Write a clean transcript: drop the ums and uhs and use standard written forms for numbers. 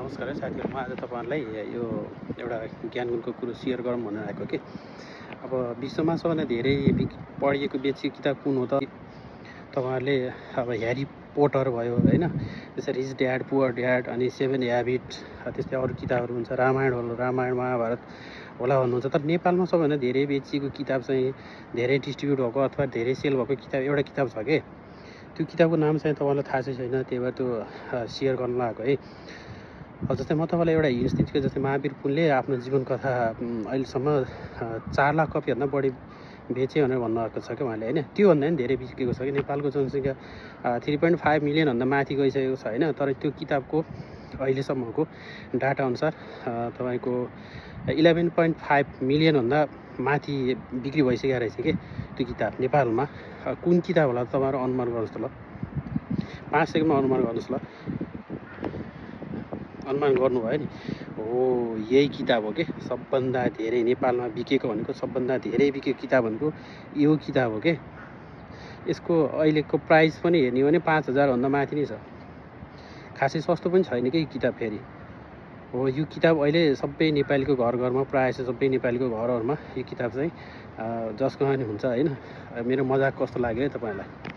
नमस्कार है साथीहरु, म आज तपाईहरुलाई यो एउटा ज्ञानगुणको कुरो शेयर गरौँ भनेर आएको के। अब विश्वमा सबभन्दा धेरै पढिएको बेचिएको किताब कुन हो त? तपाईहरुले अब ह्यारी पोटर भयो हैन, त्यसै रिच ड्याड पुअर ड्याड अनि सेभेन ह्याबिट, त्यस्तै अरु किताबहरु हुन्छ, रामायण होला, रामायण महाभारत होला भन्नुहुन्छ। तर नेपालमा सबभन्दा धेरै बेचिएको किताब चाहिँ धेरै डिस्ट्रिब्युट भएको अथवा धेरै सेल भएको किताब एउटा किताब छ के। त्यो किताबको नाम चाहिँ तपाईलाई थाहा छैन, त्यही भएर त्यो शेयर गर्न लागेको है। जस्तै म तपाईलाई एउटा हिन्ट्स दिन्छु, जस्तै महावीर पुनले आफ्नो जीवन कथा अहिलेसम्म 4 लाख कपीभन्दा बढी बेचे भनेर भन्नुभएको छ कि उहाँले हैन। त्योभन्दा पनि धेरै बिकेको छ कि। नेपालको जनसङ्ख्या 3.5 मिलियन भन्दा माथि गइसकेको छ हैन। तर त्यो किताबको अहिलेसम्मको डाटा अनुसार तपाईको 11.5 मिलियन भन्दा माथि बिक्री भइसकेको रहेछ के त्यो किताब नेपालमा। कुन किताब होला तपाईहरु अनुमान गर्नुस् त ल। 5 सेकेन्डमा अनुमान गर्नुस् ल। अनुमान गर्नुभयो नि? हो, यही किताब हो के। सबभन्दा धेरै नेपालमा बिकेको भनेको, सबभन्दा धेरै बिकेको किताब भनेको यो किताब हो के। यसको अहिलेको प्राइस पनि हेर्ने हो भने 5000 भन्दा माथि नै छ। खासै सस्तो पनि छैन के यो किताब फेरि। हो, यो किताब अहिले सबै नेपालीको घरमा प्रायः सबै नेपालीको घरहरुमा यो किताब चाहिँ जसको पनि हुन्छ हैन। मेरो मजाक कस्तो लाग्यो है तपाईहरुलाई?